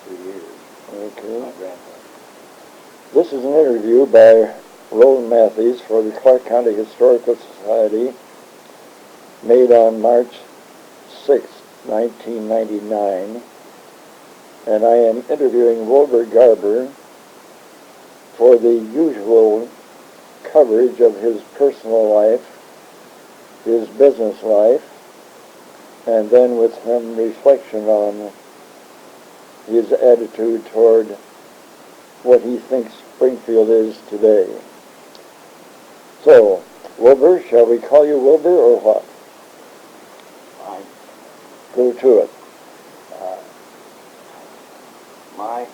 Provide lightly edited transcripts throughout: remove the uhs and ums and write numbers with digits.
2 years. Okay. My grandfather. This is an interview by Roland Matthies for the Clark County Historical Society, made on March 6, 1999, and I am interviewing Wilbur Garber for the usual coverage of his personal life, his business life, and then with some reflection on his attitude toward what he thinks Springfield is today. So, Wilbur, shall we call you Wilbur or what? Fine. Go to it. My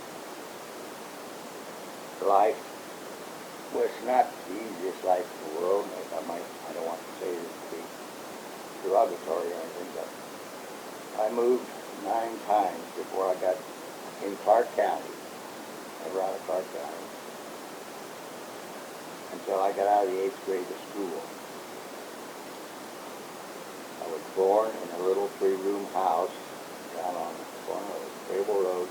life was not the easiest life in the world. I don't want to say this to be derogatory or anything, but I moved 9 times before I got in Clark County, never out of Clark County, until I got out of the 8th grade of school. I was born in a little 3-room house down on the corner of Cable Road.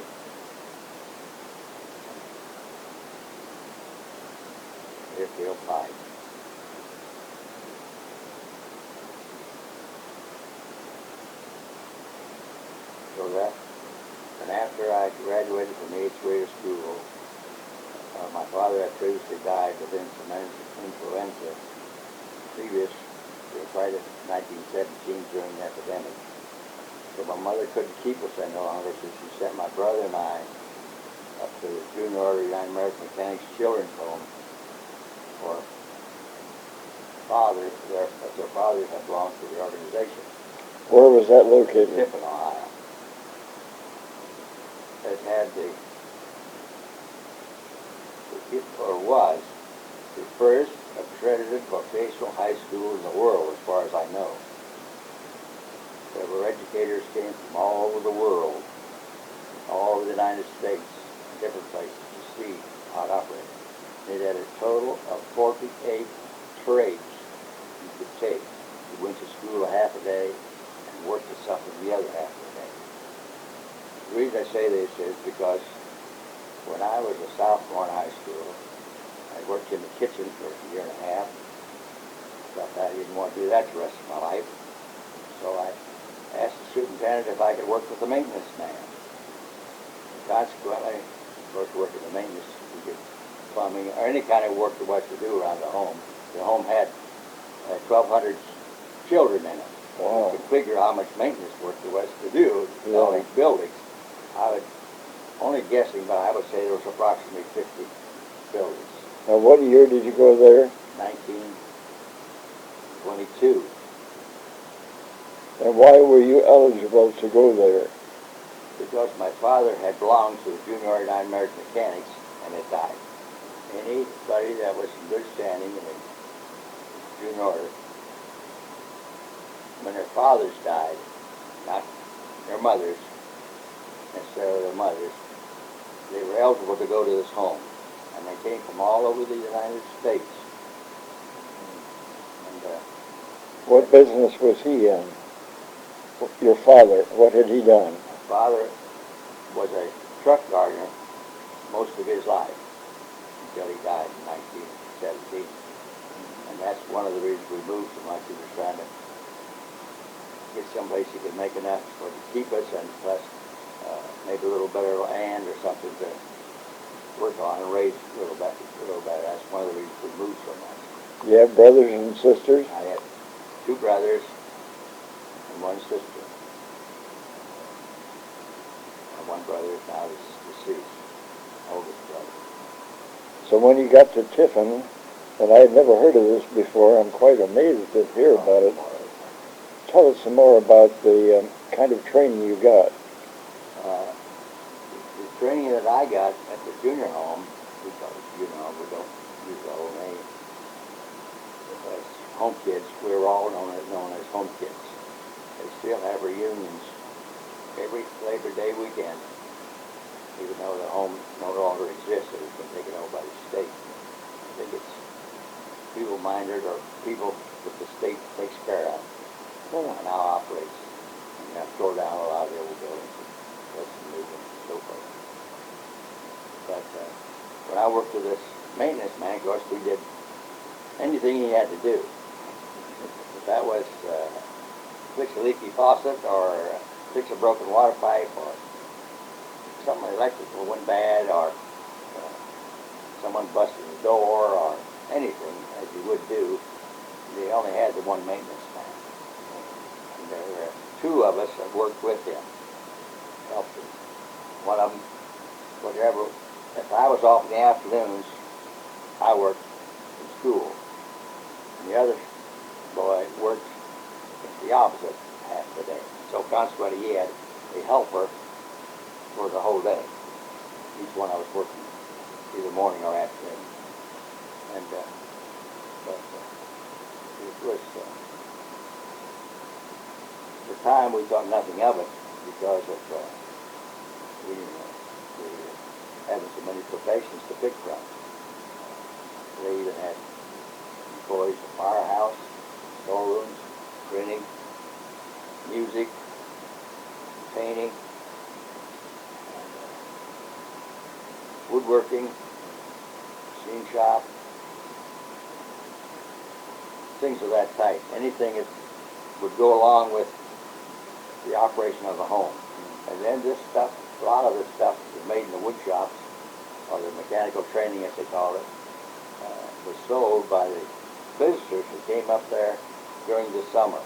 Deerfield Pike. So that, and after I graduated from the 8th grade of school, my father had previously died with influenza previous to right at 1917 during the epidemic. So my mother couldn't keep us any longer, so she sent my brother and I up to the Junior Order United American Mechanics Children's Home for fathers, their fathers had belonged to the organization. Where was that located? Tiffin, Ohio. It had was the first accredited vocational high school in the world, as far as I know. There were educators came from all over the world, all over the United States, different places to see how it operated. It had a total of 48 trades you could take. You went to school a half a day and worked at something the other half of the day. The reason I say this is because when I was a sophomore in high school, I worked in the kitchen for a year and a half. Thought I didn't want to do that the rest of my life. So I asked the superintendent if I could work with the maintenance man. And consequently, of course, working the maintenance, you could plumbing, or any kind of work there was to do around the home. The home had 1,200 children in it. Wow. You could figure how much maintenance work there was to do in all these buildings. I would, only guessing, but I would say there was approximately 50 buildings. Now, what year did you go there? 1922. And why were you eligible to go there? Because my father had belonged to the Junior Order United American Mechanics and had died. Anybody that was in good standing in the Junior Order, when their fathers died, not their mothers, necessarily their mothers, they were eligible to go to this home. And they came from all over the United States. And What business was he in? Your father, what had he done? my father was a truck gardener most of his life until he died in 1917. And that's one of the reasons we moved so much. He was trying to get someplace he could make enough for to keep us, and plus maybe a little better land or something to work on and raise a little better. That's one of the reasons we moved so much. You have brothers and sisters? I had 2 brothers and 1 sister. And 1 brother is now deceased, oldest brother. So when you got to Tiffin, and I had never heard of this before, I'm quite amazed to hear about it. Tell us some more about the kind of training you got. The training that I got at the junior home, we call it junior home, we don't use the whole name. As home kids, we were all known as home kids. They still have reunions every Labor Day weekend, even though the home no longer exists. It has been taken over by the state. I think it's feeble-minded or people that the state takes care of and now operates. And have tore down a lot of the old buildings. I worked with this maintenance man, of course, we did anything he had to do. If that was fix a leaky faucet or fix a broken water pipe or something electrical went bad or someone busted the door or anything, as you would do, they only had the one maintenance man. And there were two of us that worked with him, helped him. One of them, whatever, if I was off in the afternoons, I worked in school. And the other boy worked the opposite half of the day. So consequently, he had a helper for the whole day. Each one I was working either morning or afternoon. And it was, at the time we thought nothing of it because of we having so many professions to pick from. They even had employees at the firehouse, storerooms, printing, music, painting, and, woodworking, machine shop, things of that type. Anything that would go along with the operation of the home. And then this stuff, a lot of this stuff was made in the wood shops, or the mechanical training as they call it, was sold by the visitors who came up there during the summer.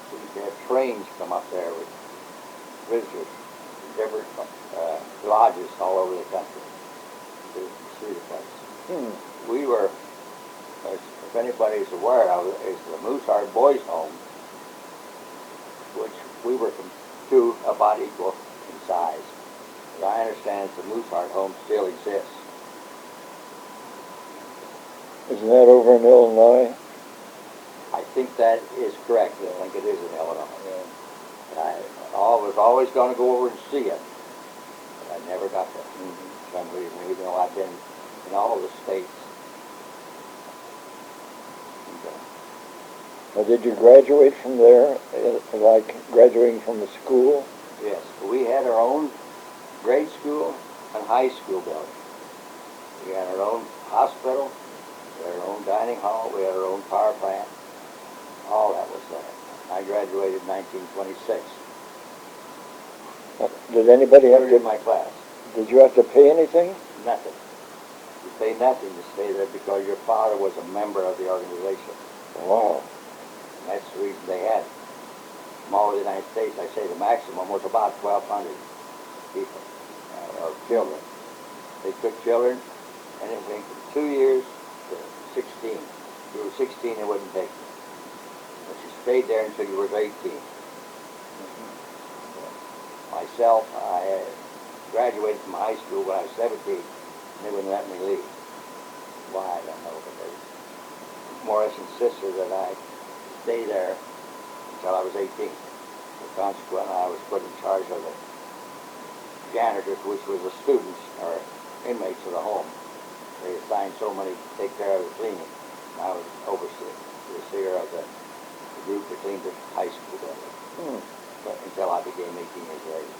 So you could have trains come up there with visitors from different lodges all over the country to see the place. We were, if anybody's aware of it, is the Mooseheart Boys Home, which we were two about equal in size. But I understand the Mooseheart Home still exists. Isn't that over in Illinois? I think that is correct. I think it is in Illinois. Yeah. I was always going to go over and see it, but I never got there. For some reason, even though I've been in all of the states. Now, did you graduate from there, like graduating from the school? Yes, we had our own grade school and high school building. We had our own hospital, we had our own dining hall, we had our own power plant. All that was there. I graduated in 1926. Did anybody have to, in my class? Did you have to pay anything? Nothing. You pay nothing to stay there because your father was a member of the organization. Wow. And that's the reason they had it. From all the United States, I say the maximum was about 1,200 people, or children. They took children, anything from 2 years to 16. If you were 16, they wouldn't take you. But you stayed there until you were 18. Myself, I graduated from high school when I was 17, and they wouldn't let me leave. Why, I don't know, but they more or less insisted that I stay there until I was 18. So consequently, I was put in charge of the janitors, which was the students or inmates of the home. They assigned so many to take care of the cleaning. And I was overseer of the group that cleaned the high school building. But until I became 18 years of age.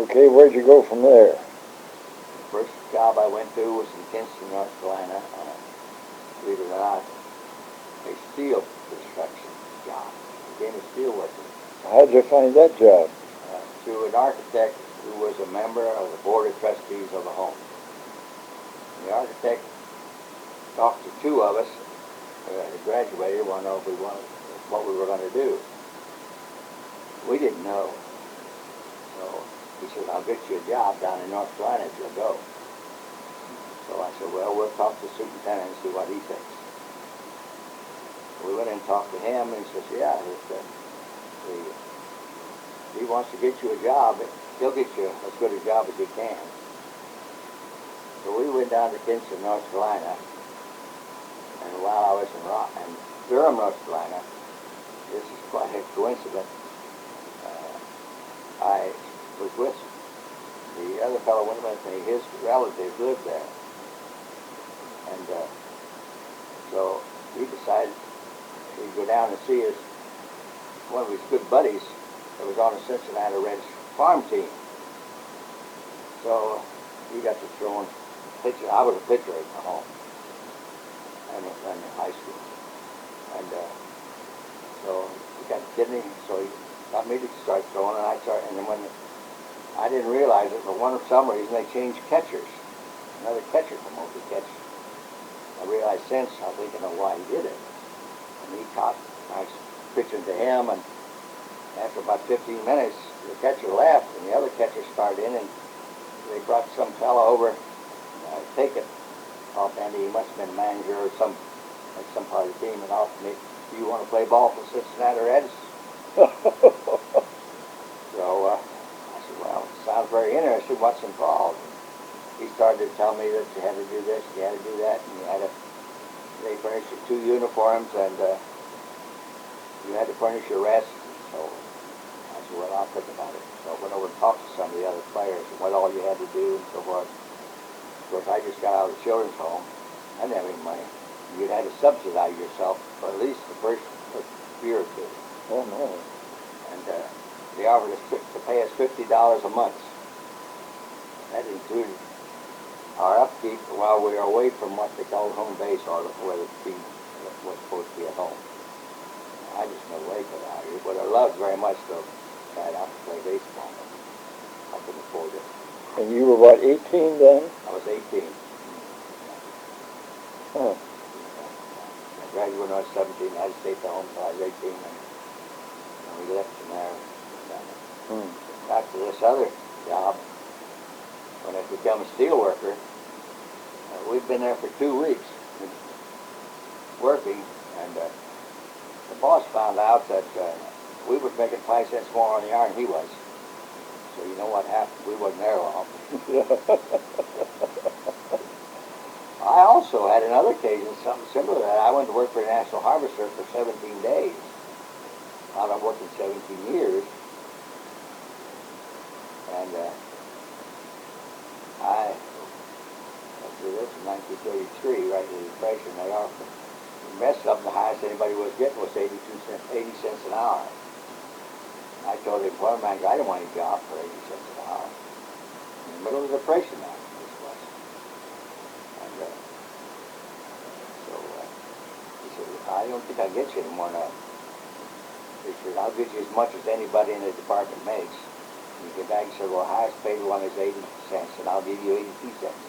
Okay, where'd you go from there? The first job I went to was in Kinston, North Carolina. Believe it or not, a steel construction job. Became a steel worker. How'd you find that job? Through an architect who was a member of the board of trustees of the home. And the architect talked to two of us who graduated, wanted to know if we wanted, what we were going to do. We didn't know. So he said, I'll get you a job down in North Carolina if you'll go. So I said, well, we'll talk to the superintendent and see what he thinks. So we went in and talked to him, and he says, yeah, he wants to get you a job. He'll get you as good a job as he can. So we went down to Kinston, North Carolina, and while I was in Durham, North Carolina, this is quite a coincidence. I was with the other fellow went with me. His relatives lived there, and so he decided he'd go down and see one of his good buddies that was on the Cincinnati Reds farm team. So he got to throwing pitcher. I was a pitcher at home and in high school. And so he got the kidney, so he got me to start throwing, and and then when I didn't realize it, but one summer reason they changed catchers. Another catcher come over to catch. I realized since, I think I know why he did it. And he caught, I was pitching to him, and after about 15 minutes, the catcher left, and the other catcher started in, and they brought some fellow over to take it off Andy. He must have been a manager or some part of the team, and offered me, do you want to play ball for Cincinnati Reds? So I said, well, it sounds very interesting. What's involved? He started to tell me that you had to do this, you had to do that, and they furnished you 2 uniforms, and you had to furnish your rest. So I said, well, I'll think about it. So I went over and talked to some of the other players and what all you had to do and so forth. Of course, I just got out of the children's home. I didn't have any money. You had to subsidize yourself for at least the first year or 2. Oh, no. And they offered us to pay us $50 a month. That included our upkeep while we were away from what they called home base, or where the team was supposed to be at home. I just no way could I. But I loved very much to try out to play baseball. I couldn't afford it. And you were, what, 18 then? I was 18. Huh. I graduated when I was 17. I had to stay at home until I was 18. And we left from there. Back to this other job. When I became a steel worker, we've been there for 2 weeks working, and the boss found out that we was making 5 cents more on the iron than he was. So you know what happened? We wasn't there long. I also had another occasion, something similar to that. I went to work for the National Harvester for 17 days. I've worked 17 years. And let's do this, in 1933, right in the Depression, they offered the best of them, the highest anybody was getting was 80 cents an hour. I told the employer manager I didn't want any job for 80 cents an hour. In the middle of the Depression now, this was. And so he said, I don't think I'll get you any more than that. He said, I'll get you as much as anybody in the department makes. And he came back and said, well, highest paid one is 80 cents, and I'll give you 82 cents.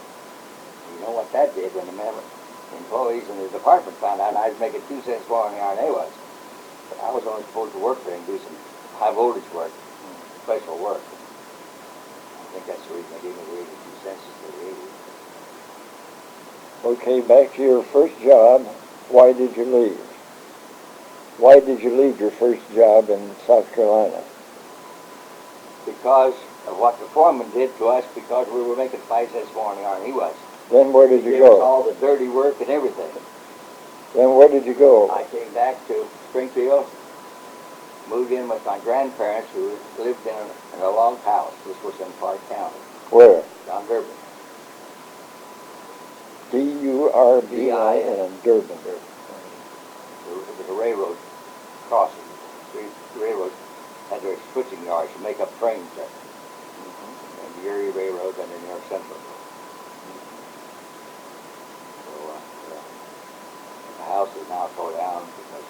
And you know what that did when the employees in the department found out I was making 2 cents more on the iron they was. But I was only supposed to work there and do some high voltage work, special work. I think that's the reason they gave me the 82 cents instead of 80. Okay, back to your first job. Why did you leave? Why did you leave your first job in South Carolina? Because of what the foreman did to us, because we were making 5 cents more on the iron he was. Then where did you He gave us go? all the dirty work and everything. Then where did you go? I came back to Springfield, moved in with my grandparents who lived in a log house. This was in Clark County. Where? Down Durban. D-U-R-B-I-N, Durban. It was a railroad crossing. 3 railroads had their switching yards to make up trains there. And the Erie Railroad and the New York Central. So the house is now tore down because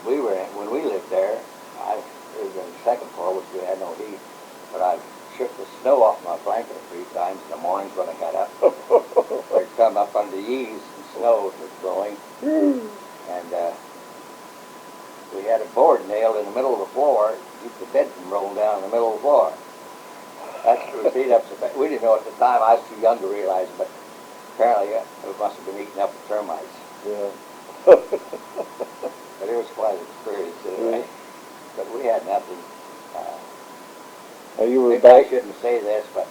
when we lived there, I lived in the second floor, which we had no heat, but I shook the snow off my blanket 3 times in the mornings when I got up. I'd come up under the eaves and snow was blowing. And we had a board nailed in the middle of the floor to keep the bed from rolling down in the middle of the floor. That's the heat up. We didn't know at the time. I was too young to realize it, but apparently it must have been eaten up with termites. Yeah. But it was quite an experience anyway. But we had nothing. You were Maybe back. I shouldn't say this, but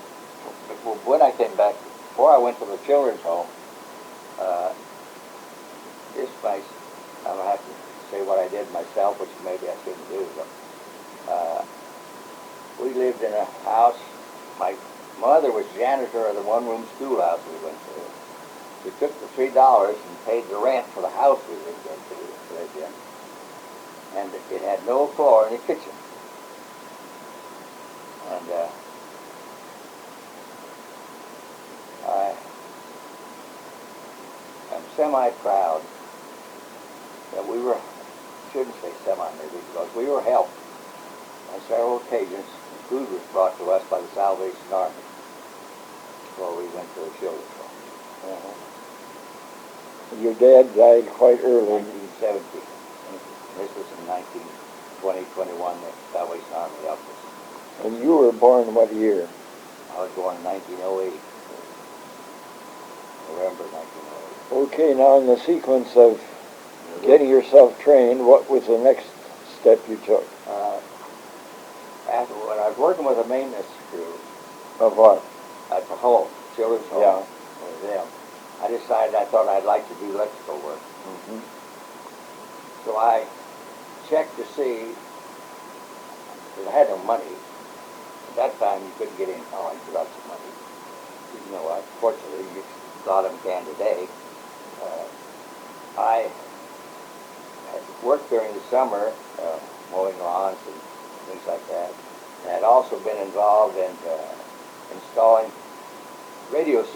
when I came back, before I went to the children's home, this place, I don't have to say what I did myself, which maybe I shouldn't do, but we lived in a house. My mother was janitor of the one-room schoolhouse we went to. We took the $3 and paid the rent for the house we lived in. And it had no floor in the kitchen. And semi-proud that we were, shouldn't say semi maybe, because we were helped on several occasions. Food was brought to us by the Salvation Army before we went to the children's home. Your dad died quite early. 1917. This was in 1921, the Salvation Army helped us. And you were born what year? I was born in 1908. November 1908. Okay, now in the sequence of getting yourself trained, what was the next step you took? After, when I was working with a maintenance crew Of what? at the home, children's home, Yeah. with them, I decided I thought I'd like to do electrical work. Mm-hmm. So I checked to see, because I had no money. At that time, you couldn't get in college without some money. You know, fortunately, a lot of them can today. I had worked during the summer, mowing lawns and things like that. And I had also been involved in installing radios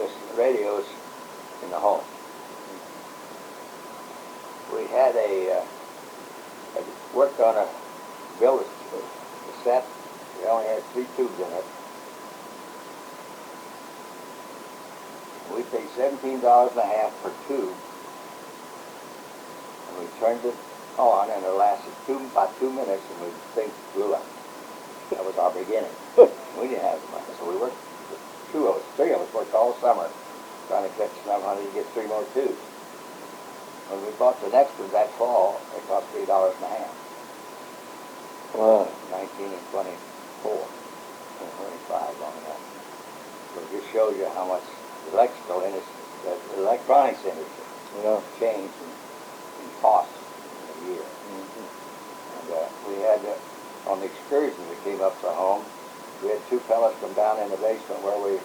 in the home. We had worked on a set. We only had 3 tubes in it. We paid $17.50 per tube. And we turned it on, and it lasted about 2 minutes, and the thing blew up. That was our beginning. We didn't have the money, so we worked, 3 of us worked all summer trying to catch enough money to get 3 more tubes. When we bought the next one that fall, it cost $3.50. Wow. 19 and 24, and 25 on that. So it just shows you how much electrical industry, the electronics industry, changed in cost in a year. Mm-hmm. And we had, on the excursions that came up to home, we had 2 fellas come down in the basement where we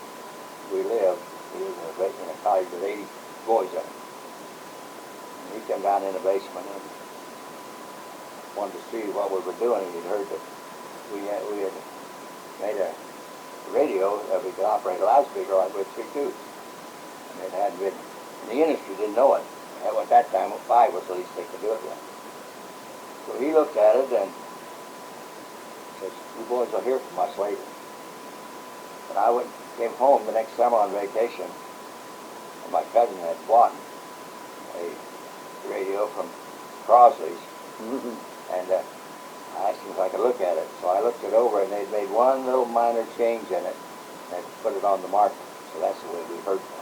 lived. We lived in a cottage with 80 boys in it. And he came down in the basement and wanted to see what we were doing. He'd heard that we had made a radio that we could operate a loudspeaker on with 3 tubes. And it hadn't been, the industry didn't know it. At that time, 5 was the least they could do it with. So he looked at it and says, "You boys will hear from us later." But I came home the next summer on vacation, and my cousin had bought a radio from Crosley's. Mm-hmm. And I asked him if I could look at it. So I looked it over, and they'd made one little minor change in it, and put it on the market. So that's the way we heard from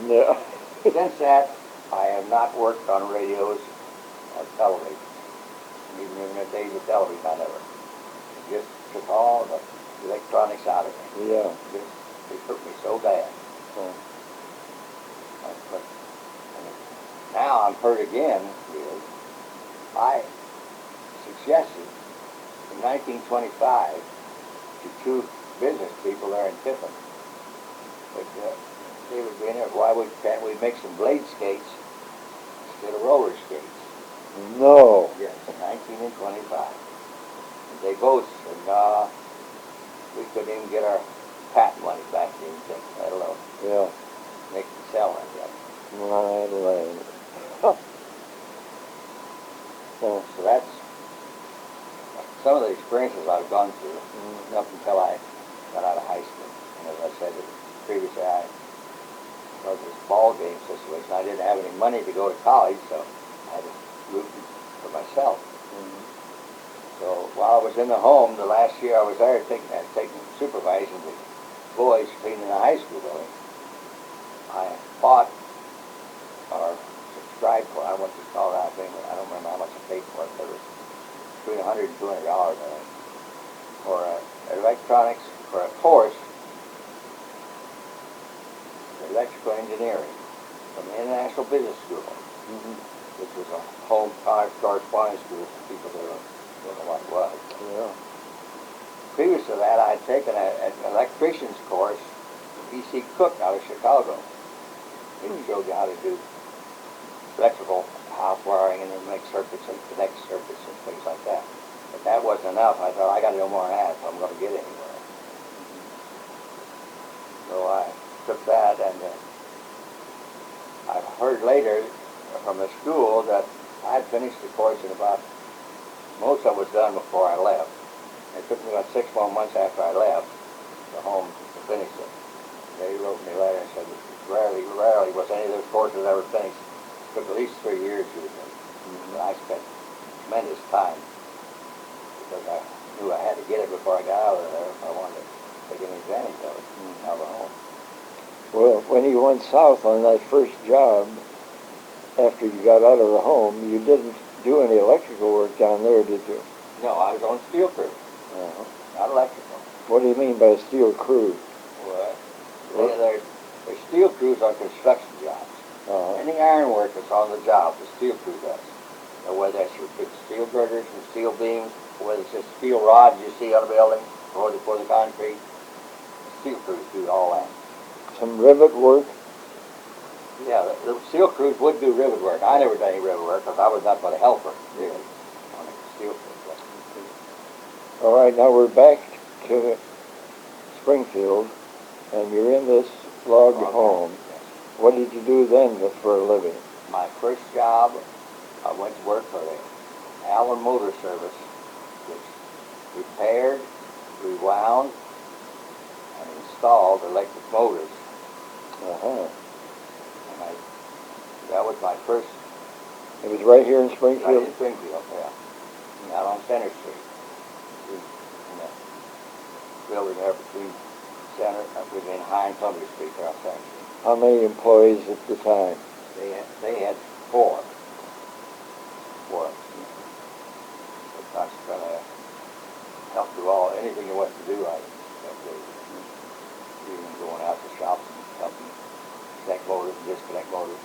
it. Yeah. Since that, I have not worked on radios or television. Even in the days of television, I never. It just took all the electronics out of me. Yeah. It hurt me so bad. Oh. But now I'm hurt again, really. I suggested in 1925 to 2 business people there in Tiffin that they would be in there, why can't we make some blade skates instead of roller skates? No. Yes, in 1925. And they both said, "No, we couldn't even get our patent money back in, let alone Yeah. make them sell them yet." My land. Huh. Well, So that's some of the experiences I've gone through up until I got out of high school. And as I said previously, because of this ball game situation, I didn't have any money to go to college, so I had to root for myself. So while I was in the home, the last year I was there supervising the boys cleaning the high school building, I bought or subscribed for, I went to Colorado, I don't remember how much I paid for it, but it was between $100 and $200, I think, for electronics, for a course, electrical engineering from the International Business School, which was a home correspondence school for people that don't know what it was. yeah. Previous to that, I had taken an electrician's course from E.C. Cook out of Chicago. He showed you how to do electrical house wiring and then make circuits and connect circuits and things like that. But that wasn't enough. I thought, I got to know more than that if I'm going to get anywhere. So I took that, and I heard later from the school that I had finished the course in about, most of it was done before I left. It took me about 6 more months after I left to home to finish it. They wrote me a letter and said, rarely was any of those courses ever finished. It took at least 3 years usually. And I spent tremendous time because I knew I had to get it before I got out of there if I wanted to take any advantage of it out of home. Well, when you went south on that first job, after you got out of the home, you didn't do any electrical work down there, did you? No, I was on steel crew, not electrical. What do you mean by steel crew? Well, there's steel crews on construction jobs. Any ironwork that's on the job, the steel crew does. Now, whether that's your big steel girders and steel beams, or whether it's just steel rods you see on a building, or for the concrete, steel crews do all that. Some rivet work? Yeah, the steel crews would do rivet work. I never did any rivet work because I was not but a helper, really, on the steel crew. All right, now we're back to Springfield, and you're in this log home. Yes. What did you do then for a living? My first job, I went to work for the Allen Motor Service, which repaired, rewound, and installed electric motors. And that was my first. It was right here in Right Springfield? in Springfield, yeah. Out on Center Street. In the building there between High and Columbia Street there on Center Street. How many employees at the time? They had 4. But I was going to help do anything you want to do. I did. Even going out to shops and helping connect motors and disconnect motors.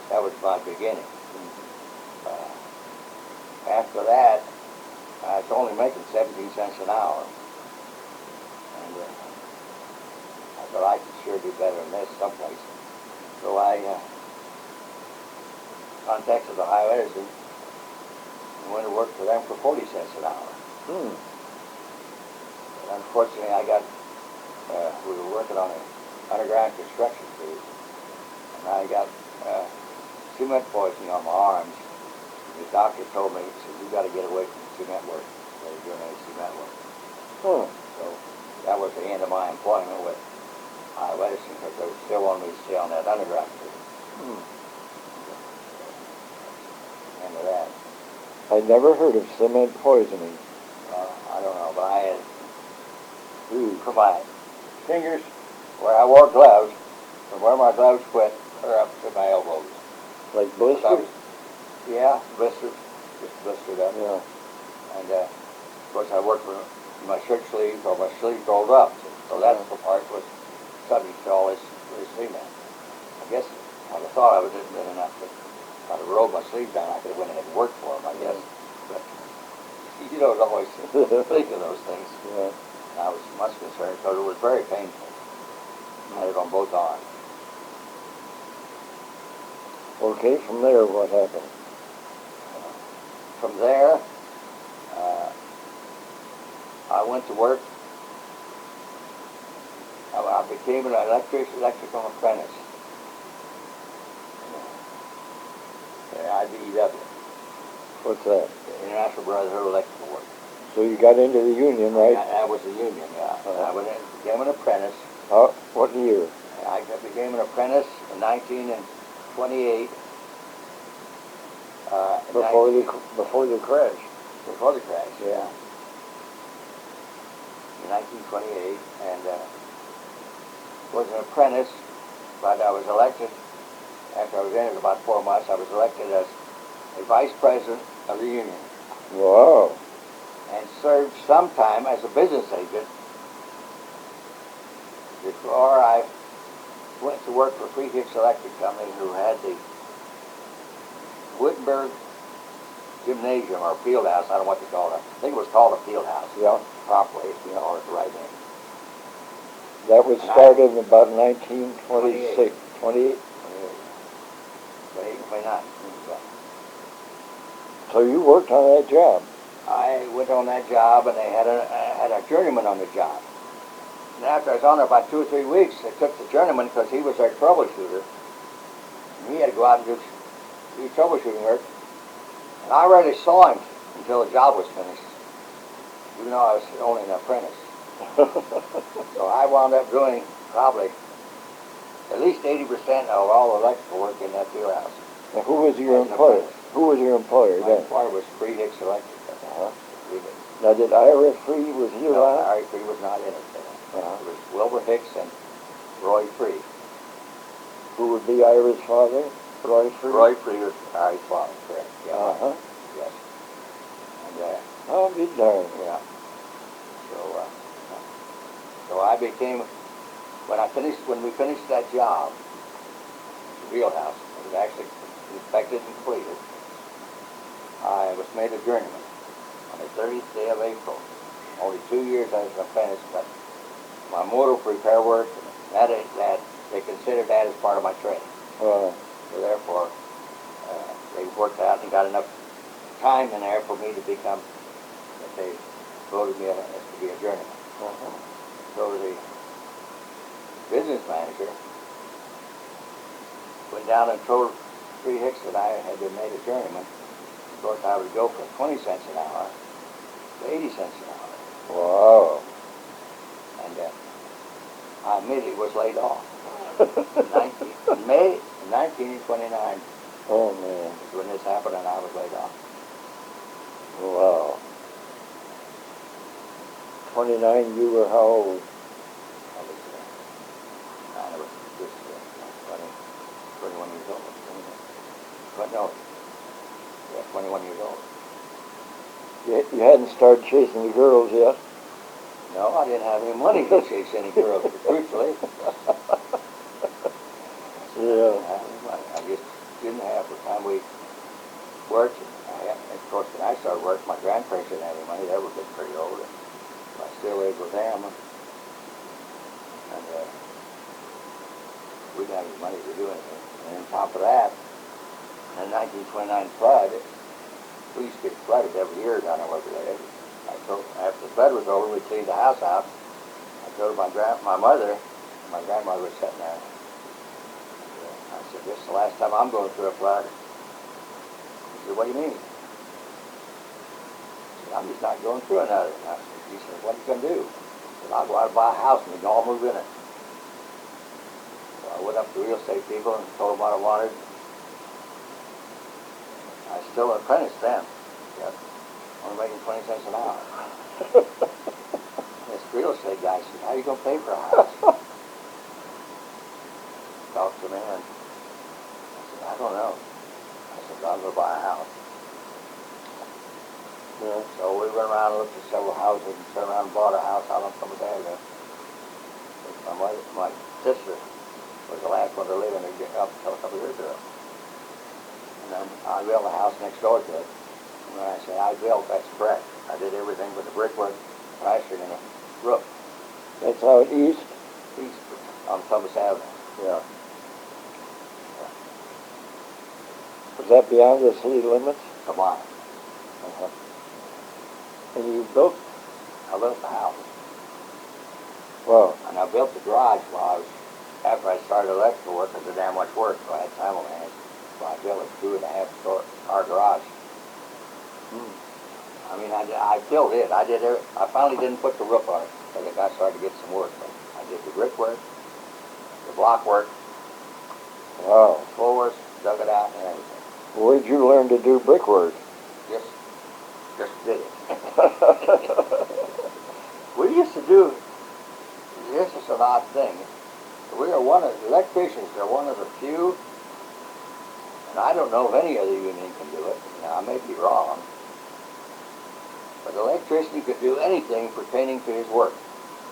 That was my beginning. After that, I was only making 17 cents an hour. And I thought I could sure do better than this someplace. So I contacted the Ohio Edison and went to work for them for 40 cents an hour. And unfortunately, we were working on an underground construction crew, and I got cement poisoning on my arms. The doctor told me, he said, you got to get away from cement work. They were doing any cement work. So that was the end of my employment with Ohio Edison because they still wanted me to stay on that underground crew. End of that. I never heard of cement poisoning. I don't know, but I had from my fingers where I wore gloves, from where my gloves quit, or up to my elbows. Like blisters? Yeah, blisters, just blistered up. Yeah. And of course I worked with my shirt sleeves or my sleeves rolled up, so that part was subject to all this cement. I guess I'd have thought I was been enough to if I'd have rolled my sleeves down, I could have went ahead and worked for them, I guess. But you don't always think of those things. Yeah. I was much concerned because it was very painful. I had it on both arms. Okay, from there, what happened? From there, I went to work. I became an electrical apprentice at IBEW. What's that? The International Brotherhood of Electrical Work. So you got into the union, right? That was the union, yeah. I became an apprentice. What year? I became an apprentice in 1928. Before the crash. Before the crash, yeah. In 1928, and was an apprentice, but I was elected, after I was in it about 4 months, I was elected as a vice president of the union. Wow. And served some time as a business agent before I went to work for Free Hicks Electric Company, who had the Wittenberg Gymnasium or Field House. I don't know what they call it. I think it was called a Field House. Yeah. Properly, it's the right name. That was started in about 1926. 28? 29. So you worked on that job? I went on that job, and they had a journeyman on the job. And after I was on there about 2 or 3 weeks, they took the journeyman because he was their troubleshooter. And he had to go out and do troubleshooting work. And I rarely saw him until the job was finished, even though I was only an apprentice. So I wound up doing probably at least 80% of all the electrical work in that field house. Now, who was your employer? Who was your employer My then? employer was Free Hicks Electric. Now, did Ira Free, was he No, around? Harry Free was not in it. It was Wilbur Hicks and Roy Free. Who would be Ira's father? Roy Free? Roy Free was Harry's father, correct. Yeah. Uh-huh. Yes. And, I'll be darned. yeah. So I became, when we finished that job, the wheel house, it was actually inspected and completed, I was made a journeyman on the 30th day of April. Only 2 years I was an apprentice, but my motor for repair work, that they considered that as part of my training. So therefore, they worked out and got enough time in there for me to become, that they voted me as to be a journeyman. So the business manager went down and told Free Hicks that I had been made a journeyman. Of course, I would go from 20 cents an hour to 80 cents an hour. Wow. And I immediately was laid off. In May 1929 Oh, man. is when this happened, and I was laid off. Wow. 29, you were how old? I was just 21 years old. But no, yeah, 21 years old. You hadn't started chasing the girls yet? No, I didn't have any money to chase any girls, truthfully. Yeah. I just didn't have the time we worked. Of course, when I started working, my grandparents didn't have any money. They were getting pretty old. I still lived with them. And we didn't have any money to do anything. And on top of that, in the 1929 flood, we used to get flooded every year down there where we lived. After the flood was over, we cleaned the house out. I told my grandmother was sitting there. I said, this is the last time I'm going through a flood. She said, what do you mean? I said, I'm just not going through another. He said, what are you going to do? I said, I'll go out and buy a house and we can all move in it. So I went up to real estate people and told them what I wanted. I was still an apprentice then. Yep. Only making 20 cents an hour. This real estate guy said, how are you going to pay for a house? Talked to me and I said, I don't know. I said, I'm going to buy a house. Yeah. So we went around and looked at several houses and turned around and bought a house out on some of that. My sister was the last one to live in it up until a couple of years ago. And then I built a house next door to it. And when I say I built, that's correct. I did everything but the brickwork, plastering, and the roof. That's out east? East on Thomas Avenue. Yeah. Was that beyond the city limits? Come on. And you built? I built the house. Wow. And I built the garage after I started electrical work, because there damn much work, so I had time on my hands. So I built a 2.5-car garage. I mean, I built it. I finally didn't put the roof on it, because I got started to get some work. But I did the brickwork, the block work, Wow. the floors, dug it out, and everything. Where'd you learn to do brickwork? Just did it. We used to do, this is an odd thing. We are one of the electricians, they're one of the few, and I don't know if any other union can do it. Now, I may be wrong. But an electrician could do anything pertaining to his work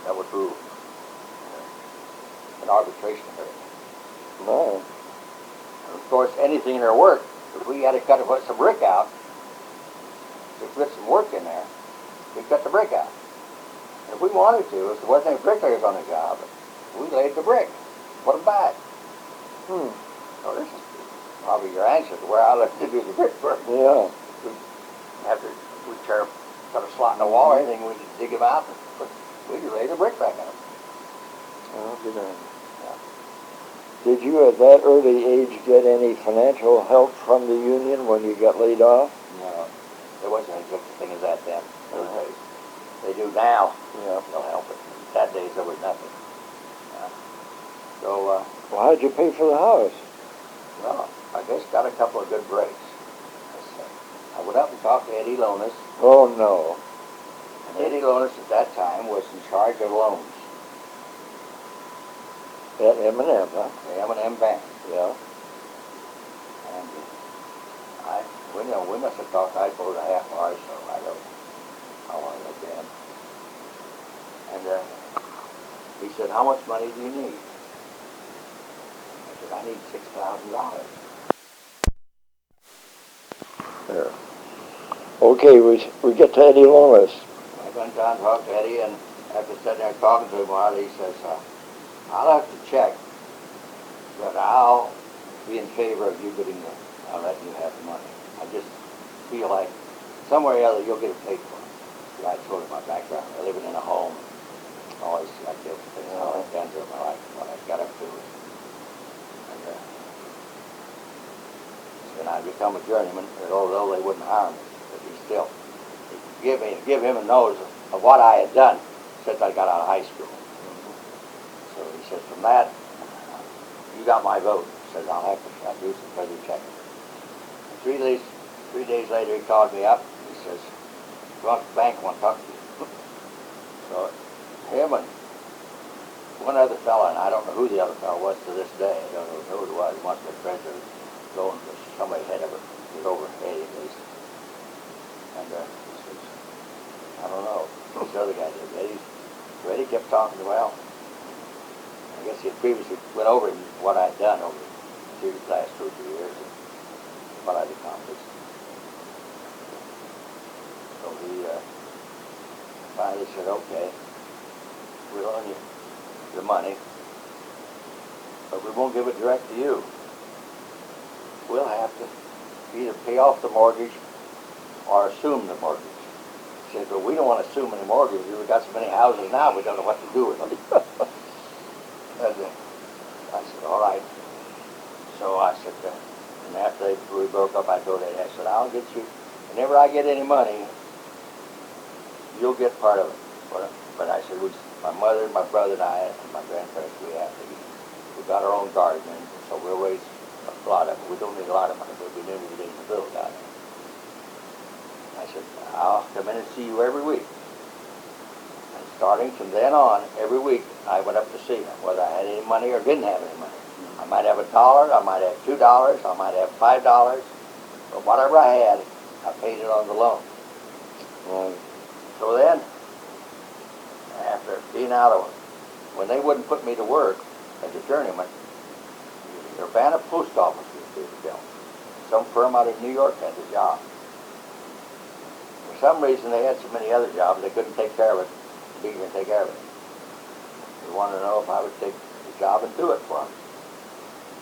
that was ruled. An arbitration hearing. No. And of course, anything in their work, if we had to put some brick out, to put some work in there, we'd cut the brick out. And if we wanted to, if there wasn't any bricklayers on the job, we laid the brick, put them back. So this is probably your answer to where I learned to do the brickwork. Yeah. After we cut a slot in the wall or anything, we'd dig them out and we'd lay the brick back in them. Oh, good. Yeah. Did you at that early age get any financial help from the union when you got laid off? No, there wasn't any such thing as that then. Those days. They do now. Yeah. They'll help it. That days there was nothing. So, Well, how'd you pay for the house? well, I guess got a couple of good breaks. I went up and talked to Eddie Lonis. Oh, no. And Eddie Lonis at that time was in charge of loans. At M&M, huh? The M&M Bank. Yeah. And we must have talked, I suppose, a half hour or so. I don't know how long it been. And he said, how much money do you need? I said, I need $6,000. There. Okay, we get to Eddie Lonis. I went down and talked to Eddie, and after sitting there talking to him a while, he says, I'll have to check, but I'll be in favor of you getting I'll let you have the money. I just feel like somewhere or other you'll get it paid for. I told him my background, living in a home, always like this, things all I've done to my life, what I got up to. And then I become a journeyman, although they wouldn't hire me, but he still give him a nose of what I had done since I got out of high school. So he says, from that, you got my vote. He says, I'll do some further checking. 3 days later, he called me up. He says, go out to the bank, I want to talk to you. So him and one other fella, and I don't know who the other fella was to this day. I don't know who it was. He must have been president. Going to somebody head of it. He was over 80 at least. And he says, I don't know. This other guy did. Eddie kept talking, well, I guess he had previously went over what I'd done over the last 2 or 3 years and what I'd accomplished. So he finally said, okay, we'll loan you the money, but we won't give it direct to you. We'll have to either pay off the mortgage or assume the mortgage. He said, but we don't want to assume any mortgage. We've got so many houses now, we don't know what to do with them. And I said, all right. So I said, and after we broke up, I told Eddie, I said, I'll get you, whenever I get any money, you'll get part of it. But I said, my mother, my brother, and I, and my grandparents, we got our own garden, so we'll raise a lot of it. We don't need a lot of money, but we do need to build down there. I said, I'll come in and see you every week. And starting from then on, every week, I went up to see him, whether I had any money or didn't have any money. I might have $1, I might have $2, I might have $5, but whatever I had, I paid it on the loan. So then, after being out of, when they wouldn't put me to work as a journeyman, the Urbana post office was built. Some firm out of New York had the job. For some reason, they had so many other jobs, they couldn't take care of it, be here and take care of it. They wanted to know if I would take the job and do it for them.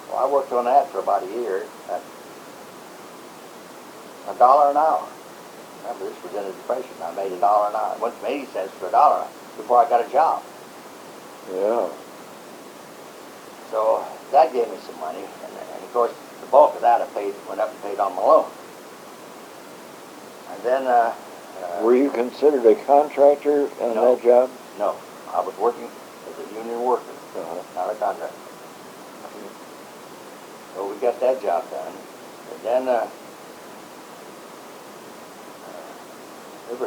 Well, I worked on that for about a year at $1 an hour. Remember, this was in the Depression. I made $1 an hour. I went from 80 cents to $1 an hour before I got a job. Yeah. So that gave me some money, and of course, the bulk of that I went up and paid on my loan. And then, were you considered a contractor on that job? No, I was working as a union worker, not a contractor. So we got that job done, and then it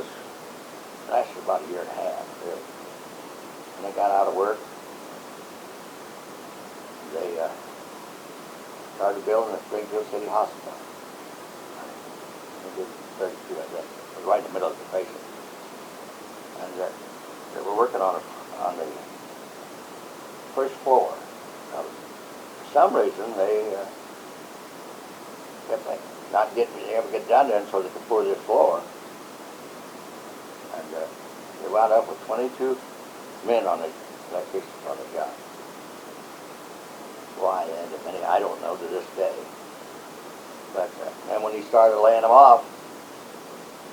lasted about a year and a half, really. When I got out of work, they started building the Springfield City Hospital. It was right in the middle of the patient. And they were working on the first floor. Now, for some reason, they kept not getting able to get down there so they could pour this floor. And they wound up with 22 men on the electricians on the job. Why and if any, I don't know to this day. But and when he started laying them off,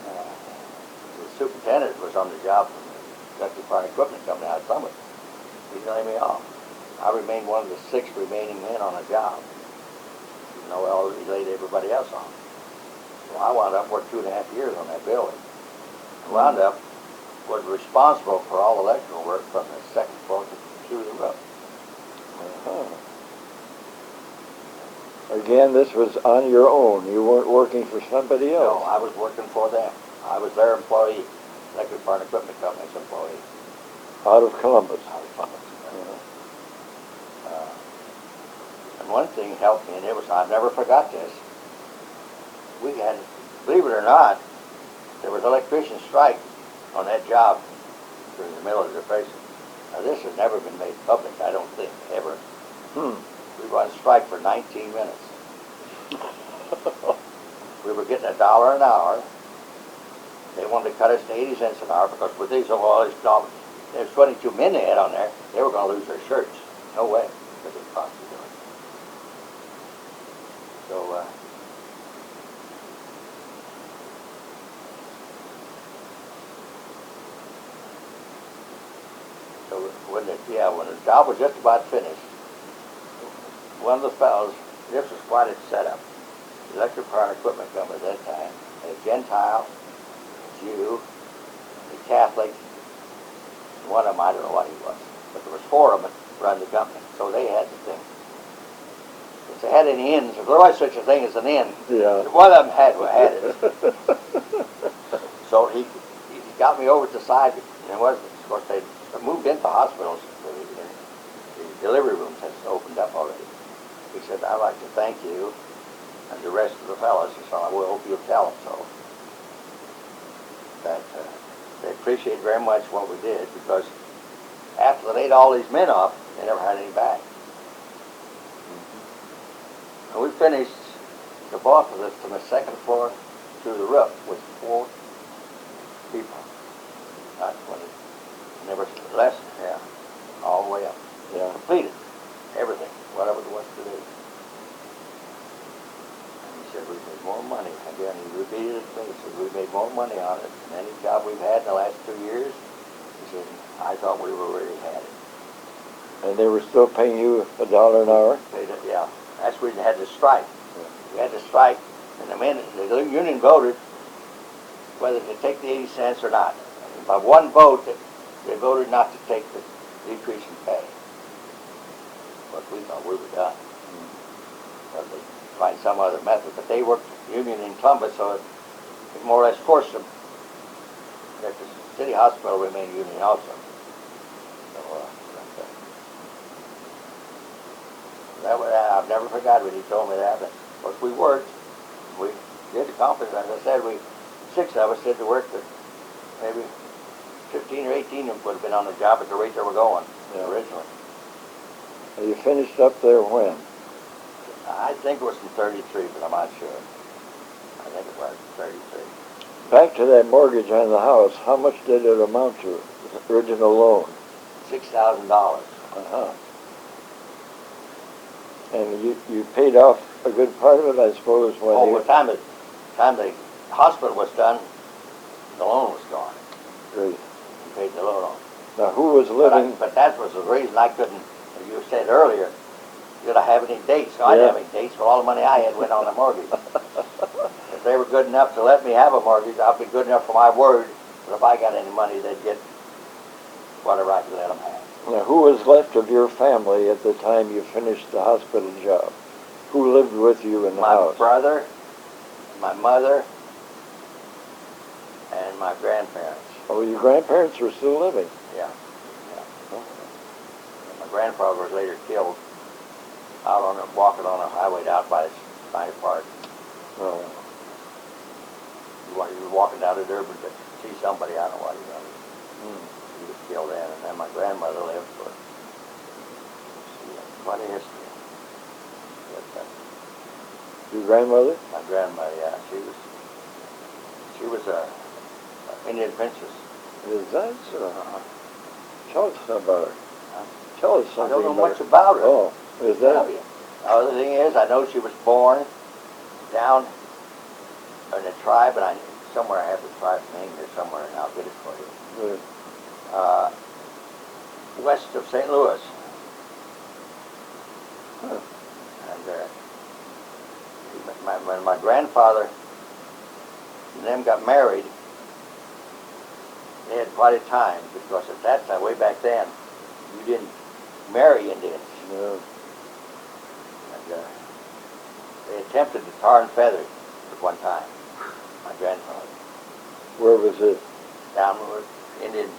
the superintendent was on the job from the electric power equipment company out of Summit. He laid me off. I remained one of the 6 remaining men on the job. You know, well, he laid everybody else on. So I wound up working 2.5 years on that building. I wound up was responsible for all electrical work from the second floor to the roof. Again, this was on your own. You weren't working for somebody else. No, I was working for them. I was their employee, Electric Power and Equipment Company's employee. Out of Columbus. Out of Columbus. And one thing helped me, and it was, I never forgot this. We had, believe it or not, there was electrician strike on that job during the middle of the depression. Now this has never been made public, I don't think, ever. We were on strike for 19 minutes. We were getting $1 an hour. They wanted to cut us to 80 cents an hour because with these, all these jobs, there's 22 men they had on there, they were going to lose their shirts. No way, because it cost me doing it. So when the job was just about finished, one of the fellows, this was quite a setup. The Electric Power and Equipment Company at that time, a Gentile, a Jew, a Catholic, one of them, I don't know what he was, but there was 4 of them that run the company, so they had the thing. If they had any ins, if there was such a thing as an in, one of them had it. So he got me over to the side, and it was, of course, they moved into hospitals, the delivery rooms had opened up already. He said, I'd like to thank you and the rest of the fellows, so I will hope you'll tell them so. That they appreciate very much what we did, because after they laid all these men off, they never had any back. And we finished the boss of this from the second floor to the roof with 4 people. Not 20. Never less, all the way up. Completed everything, whatever it was to do. And he said, we made more money. Again, he repeated it to me. He said, we made more money on it than any job we've had in the last 2 years. He said, I thought we already had it. And they were still paying you $1 an hour? Yeah. That's when we had to strike. We had to strike, and the union voted whether to take the 80 cents or not. And by one vote, they voted not to take the decrease in pay. But we thought we were done. Because they find some other method. But they worked union in Columbus, so it more or less forced them that the city hospital remained union also. So I've never forgot when he told me that. But of course, we worked. We did accomplish, as I said, 6 of us did the work that maybe 15 or 18 of them would have been on the job at the rate they were going originally. And you finished up there when? I think it was in 33, but I'm not sure. I think it was 33. Back to that mortgage on the house, how much did it amount to, the original loan? $6,000. And you paid off a good part of it, I suppose, when By the time the hospital was done, the loan was gone. Great. You paid the loan off. Now, who was living? But that was the reason I couldn't, as you said earlier, did I have any dates? So I didn't have any dates, so all the money I had went on the mortgage. If they were good enough to let me have a mortgage, I'd be good enough for my word. But if I got any money, they'd get whatever I could let them have. Now, who was left of your family at the time you finished the hospital job? Who lived with you in the house? My brother, my mother, and my grandparents. Oh, your grandparents were still living? Yeah. My grandfather was later killed walking on a highway out by Snyder Park. Oh. He was walking down to Durban to see somebody, I don't know what he was. He was killed then, and then my grandmother lived for quite a history. But, your grandmother? My grandmother, yeah, she was a Indian princess. Is that so? Tell us about her. Tell us something. I don't know much about her. Oh, is that? The other thing is, I know she was born down in a tribe, and somewhere I have the tribe's name here somewhere, and I'll get it for you. Good. West of St. Louis. when my grandfather and them got married, they had quite a time, because at that time, way back then, you didn't marry Indians. No. And they attempted to tar and feather at one time, my grandfather. Where was it? Down with Indians,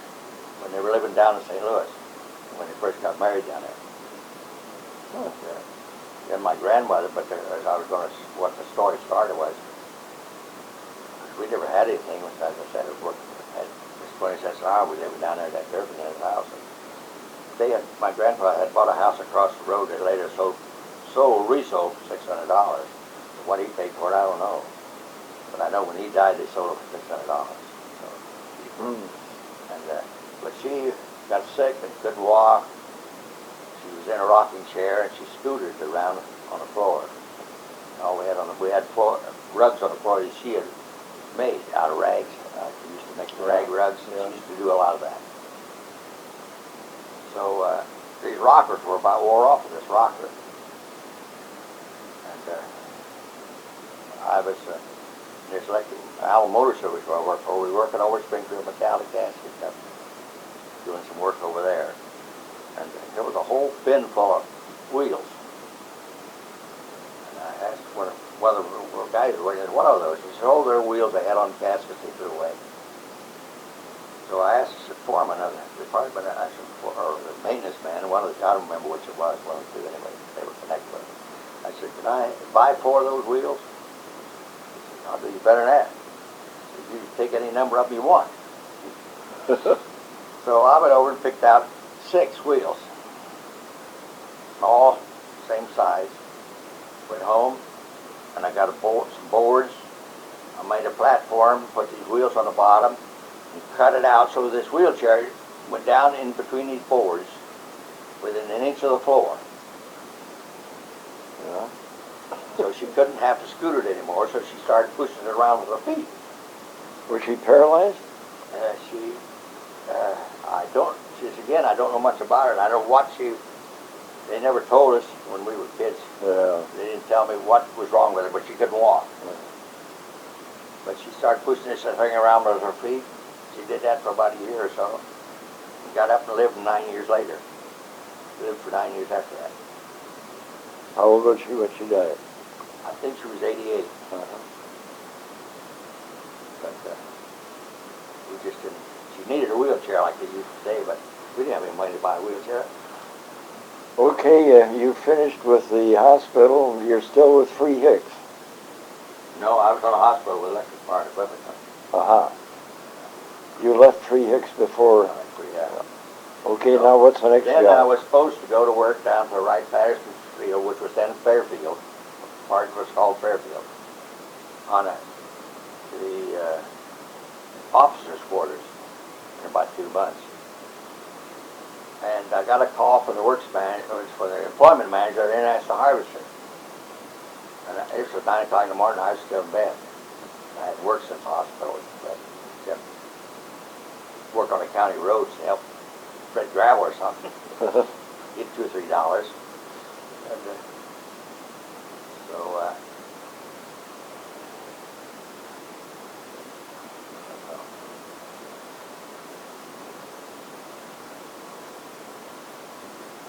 when they were living down in St. Louis, when they first got married down there. Huh. Then my grandmother, but as I was going to, what the story started was, we never had anything, as I said, it worked at 20 cents an hour. We lived down there at that Durban house. And my grandfather had bought a house across the road that later resold for $600. What he paid for it, I don't know. But I know when he died, they sold it for $600. So, but she got sick and couldn't walk. She was in a rocking chair and she scooted around on the floor. All we had rugs on the floor that she had made out of rags. She used to make the rag rugs. And she used to do a lot of that. So these rockers were about wore off of this rocker. And I was there's like Allen Motor Service where I worked for. We were working over Springfield Metallic Casket stuff, doing some work over there. And there was a whole bin full of wheels. And I asked one of the guys who worked, what are those? He said, oh, they're wheels they had on caskets they threw away. So I asked the foreman of the department, or the maintenance man, I don't remember which it was, one of the two anyway, they were connected with. I said, can I buy 4 of those wheels? He said, I'll do you better than that. He said, you can take any number of them you want. So I went over and picked out 6 wheels, all same size. Went home, and I got some boards. I made a platform, put these wheels on the bottom, and cut it out so this wheelchair went down in between these boards within an inch of the floor. Yeah. So she couldn't have to scoot it anymore, so she started pushing it around with her feet. Was she paralyzed? I don't know much about her, and I don't know what they never told us when we were kids. Yeah. They didn't tell me what was wrong with her, but she couldn't walk. Yeah. But she started pushing this thing around with her feet. She did that for about a year or so. And got up and lived 9 years later. Lived for 9 years after that. How old was she when she died? I think she was 88. Uh-huh. But we just didn't. She needed a wheelchair like they used to say, but we didn't have any money to buy a wheelchair. Okay, you finished with the hospital. You're still with Free Hicks. No, I was on a hospital with electric power equipment. Aha. You left Free Hicks before. Okay, So, now what's the next then job? I was supposed to go to work down to Wright Patterson Field, which was then Fairfield. Part was called Fairfield. On the officers' quarters in about 2 months. And I got a call from the for the employment manager at International Harvester. And it was 9 o'clock in the morning, I was still in bed. I had worked since the hospital, but kept work on the county roads to help spread gravel or something. Get $2 or $3. And,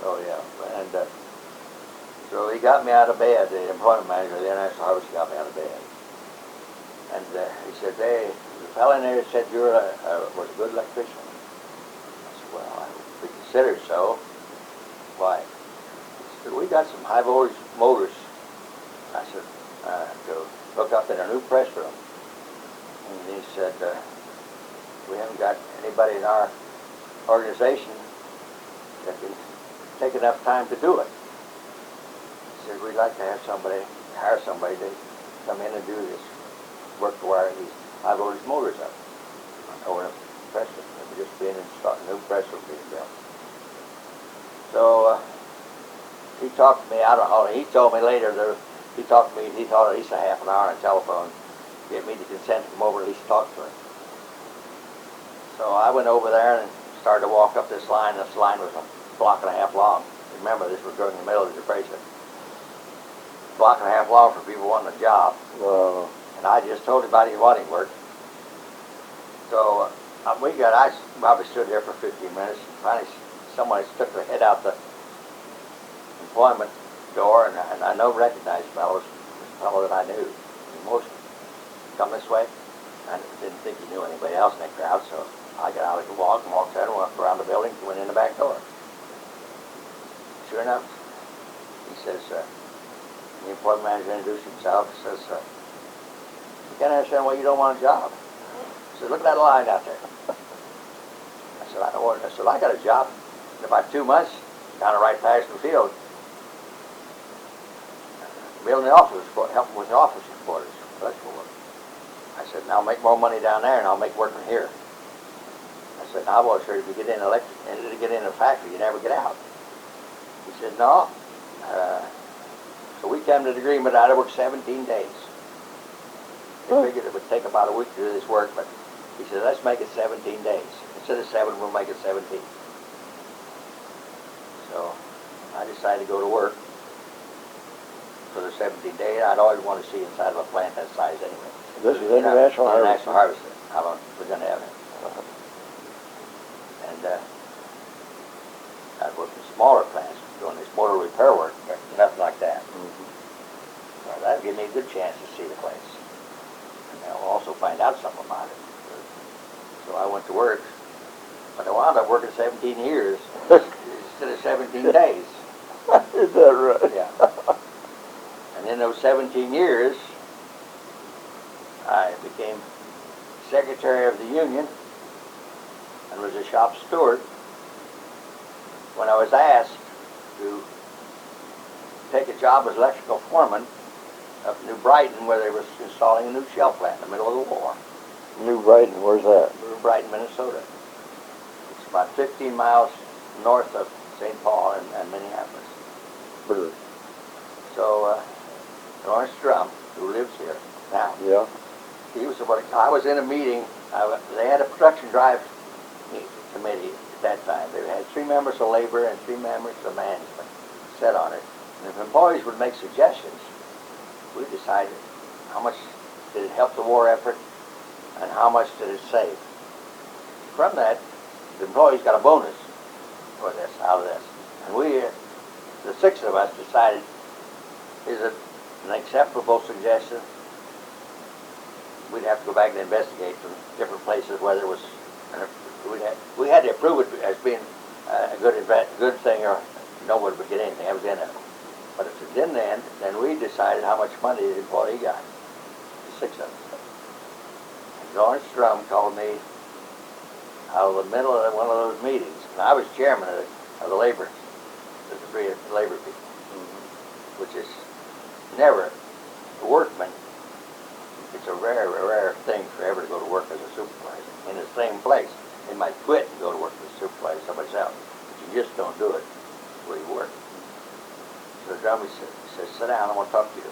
oh yeah, and so he got me out of bed. The employment manager of the International Harvester got me out of bed, and he said, "Hey, the fellow in there said you was a good electrician." I said, "Well, I would be considered so." Why? He said, "We got some high voltage motors." I said, "To hook up in a new press room." And he said, "We haven't got anybody in our organization that can take enough time to do it." He said, "We'd like to hire somebody to come in and do this work to wire these high voltage motors up over in the press room. It would just be a new press room being built." So he talked to me. I don't know. He told me later he talked to me. He thought at least a half an hour on the telephone, get me the consent to come over at least talk to him. So I went over there and started to walk up this line. This line was a block and a half long. Remember, this was during the middle of the Depression. block and a half long for people wanting a job. Wow. And I just told him about his wanting work. So I probably stood there for 15 minutes. Finally, somebody stuck their head out the employment door, and I recognized the fellow that I knew. Most come this way. I didn't think he knew anybody else in that crowd, so I got out of the walk and walked out and walked around the building and went in the back door. Sure enough, he says, the employment manager introduced himself. He says, you can't understand why you don't want a job. He said, look at that line out there. I said, I don't want it. I said, I got a job in about 2 months down the right past the field. Building the office, helping with the office quarters, electrical work. I said, and I'll make more money down there, and I'll make work from here. I said, now, I was sure if you get in a factory, you never get out. He said, no. So we came to the agreement I'd work 17 days. We figured it would take about a week to do this work, but he said, let's make it 17 days. Instead of 7, we'll make it 17. So I decided to go to work for the 17 days. I'd always want to see inside of a plant that size anyway. This is International Harvester. International Harvester. How long we're going to have it. And I'd worked in smaller plants doing this motor repair work, but nothing like that. So that'd give me a good chance to see the place. And I'll also find out something about it. So I went to work, but I wound up working 17 years instead of 17 days. Is that right? Yeah. And in those 17 years, I became secretary of the union and was a shop steward. When I was asked to take a job as electrical foreman up in New Brighton, where they were installing a new shell plant in the middle of the war. New Brighton, where's that? New Brighton, Minnesota. It's about 15 miles north of St. Paul and Minneapolis. Brr. So Lawrence Drum, who lives here now, Yeah. he was about. I was in a meeting. They had a production drive committee at that time. They had 3 members of labor and 3 members of management set on it. And if employees would make suggestions, we decided how much did it help the war effort and how much did it save. From that, the employees got a bonus for this, out of this. And we, the 6 of us, decided, is it an acceptable suggestion? We'd have to go back and investigate from different places whether it was, we had to approve it as being a good thing, or nobody would get anything. That was in it. But if it didn't end, then we decided how much money the employee got. The 6 of us. And Lawrence Drum called me out of the middle of one of those meetings, and I was chairman of the labor, the 3 labor people, which is never a workman. It's a rare, rare thing for ever to go to work as a supervisor in the same place. They might quit and go to work as a supervisor somewhere else, but you just don't do it where you work. So the drummer says, sit down, I want to talk to you.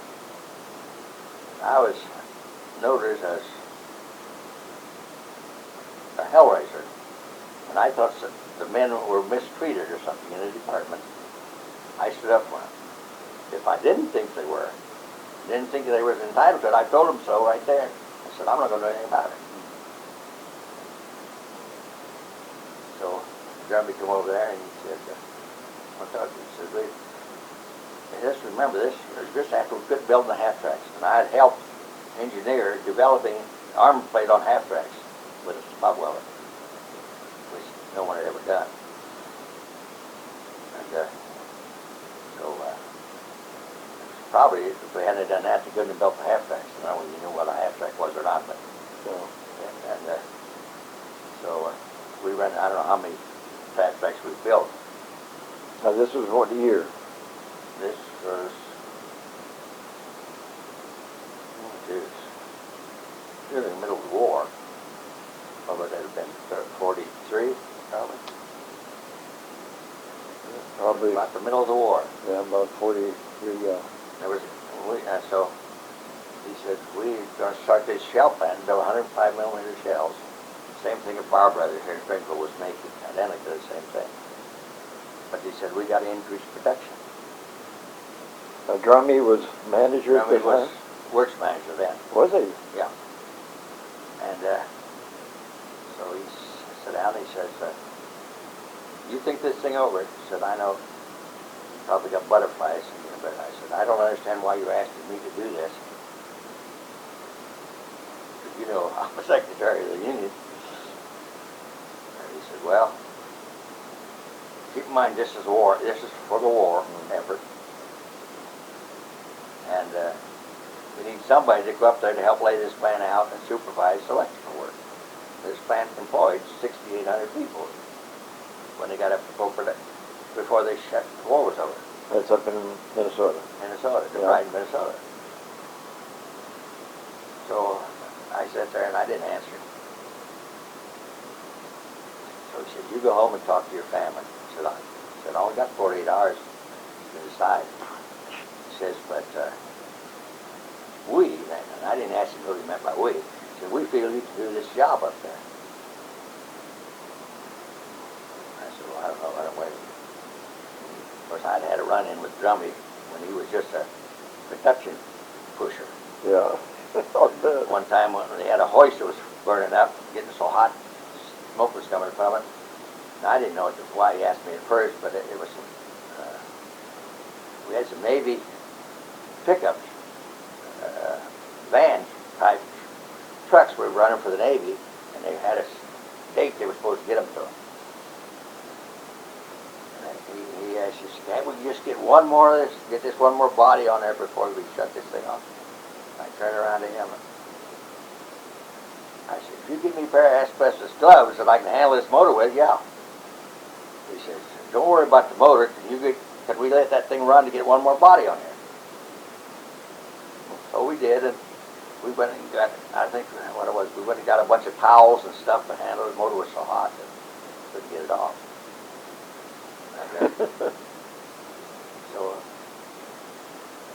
I was noted as a hellraiser, and I thought that the men were mistreated or something in the department. I stood up for them. If I didn't think they were, didn't think they were entitled to it, I told them so right there. I said, I'm not going to do anything about it. So Drumby came over there and he said, I want to talk to you. He said, just remember this, it was just after we quit building the half tracks, and I had helped engineer developing armor plate on half tracks with a spot welder, which no one had ever done. And probably if we hadn't done that, they couldn't have built the half tracks. I don't know if you knew what a half track was or not, but so we ran. I don't know how many half tracks we built. Now this was what year? This was in the middle of the war. What would that have been? 43, probably. Probably about the middle of the war. Yeah, about 43. Yeah. There was, so he said, we're going to start this shell plant and build 105 millimeter shells. Same thing at Bar Brothers here in Springfield was making, identically the same thing. But he said, we got to increase production. Drummy was manager at the Drummond was time? works manager then. Was he? Yeah. And so he sat down and he says, you think this thing over? He said, I know you probably got butterflies in you, but I said, I don't understand why you're asking me to do this. Because you know, I'm the secretary of the union. And he said, well, keep in mind this is war. This is for the war effort. And we need somebody to go up there to help lay this plant out and supervise electrical work. This plant employed 6,800 people when they got up to go for that, before they shut, the war was over. That's up in Minnesota. Minnesota, Yeah. right in Minnesota. So I sat there and I didn't answer. So he said, you go home and talk to your family. I said, I only got 48 hours to decide. He says, but we, and I didn't ask him what he meant by we, he said, we feel you can do this job up there. I said, well, I don't know, I don't wait. Of course, I'd had a run-in with Drummy when he was just a production pusher. Yeah. One time when they had a hoist that was burning up, getting so hot, smoke was coming from it. And I didn't know why he asked me at first, but it was some, we had some Navy pickups, van type trucks were running for the Navy, and they had a date they were supposed to get them to. And he asked us, can't we just get one more of this, get this one more body on there before we shut this thing off? I turned around to him and I said, if you give me a pair of asbestos gloves that I can handle this motor with, yeah. He says, don't worry about the motor. Can we let that thing run to get one more body on here? So we did, and we went and got, I think what it was, we went and got a bunch of towels and stuff to handle it. The motor was so hot that we couldn't get it off. So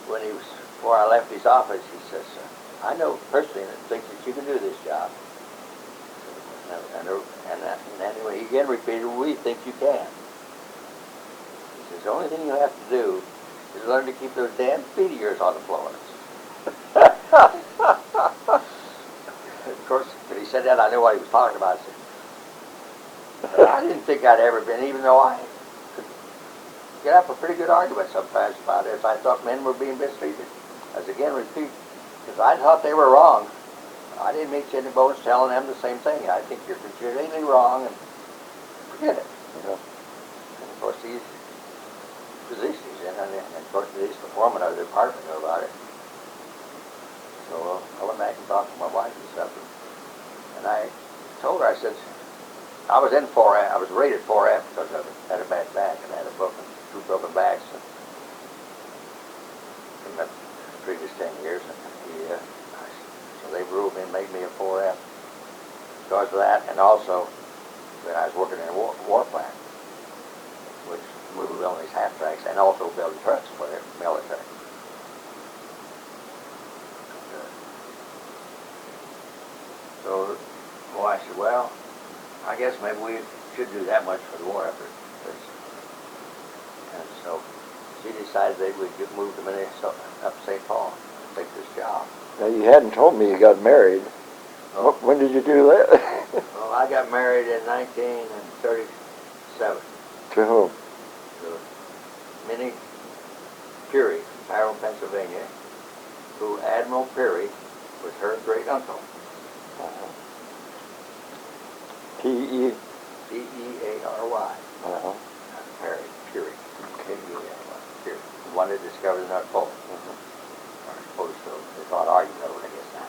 when he was, before I left his office, he says, I know personally that think that you can do this job. And then he again repeated, we think you can. He says, the only thing you have to do is learn to keep those damn feet of yours on the floor. Of course, when he said that, I knew what he was talking about. I didn't think I'd ever been, even though I could get up a pretty good argument sometimes about it, if I thought men were being mistreated. As again, repeat, because I thought they were wrong. I didn't make any bones telling them the same thing. I think you're completely wrong, and forget it. You know. And of course, these positions he's in, and of course, these the foreman of the department know about it. So I went back and talked to my wife and stuff, and I told her, I said, I was in 4F, I was rated 4F because I had a bad back and had two broken backs in the previous 10 years. And so they ruled me and made me a 4F because of that, and also when I was working in a war plant, which we were building these half tracks and also building trucks for the military. So, well, I said, well, I guess maybe we should do that much for the war effort. And so she decided they would move to Minnesota, up to St. Paul, and take this job. Now, you hadn't told me you got married. Oh. When did you do that? Well, I got married in 1937. To whom? To Minnie Peary, from Tyrone, Pennsylvania, who Admiral Peary was her great uncle. P-E? P-E-A-R-Y. Peary. Peary. P-E-A-R-Y. Peary. The one that discovered the North Pole. Or supposed to. They thought argued over it, I guess now.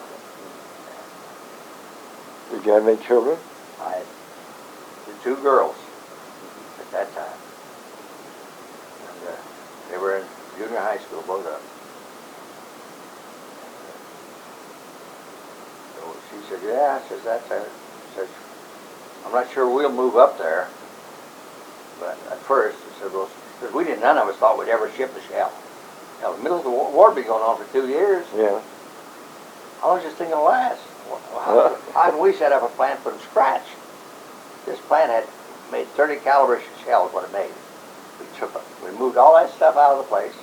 Did you have any children? I had the two girls at that time. And they were in junior high school, both of them. So she said, yeah, says that's it. Says, I'm not sure we'll move up there. But at first, I said, well, because we didn't, none of us thought we'd ever ship a shell. Now, the middle of the war had been going on for 2 years. Yeah. How long is this thing going to last? How can we set up a plant from scratch? This plant had made 30 caliber shells, what it made. We moved all that stuff out of the place,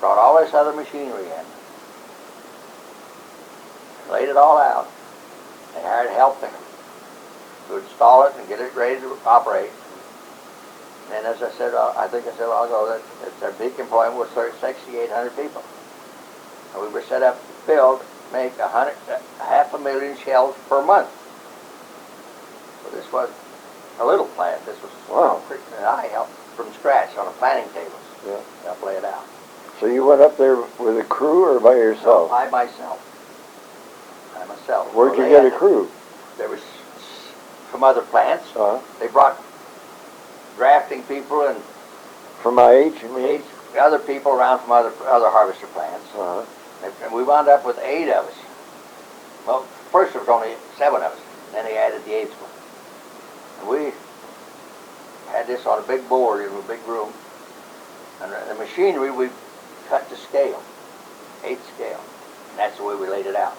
brought all this other machinery in, laid it all out. They hired help to install it and get it ready to operate. And as I said, I think I said a while ago that their peak employment was 6,800 people. And we were set up to make 500,000 shells per month. So this was a little plant. This was and I helped from scratch on the planning tables. Yeah. Helped lay it out. So you went up there with a crew or by yourself? No, by myself. Where'd you get a crew? There was some other plants. They brought drafting people and from IH, you mean? Other people around from other harvester plants. And we wound up with 8 of us. Well, first there was only 7 of us. Then they added the 8th one. And we had this on a big board in a big room. And the machinery we cut to scale, 8th scale. And that's the way we laid it out.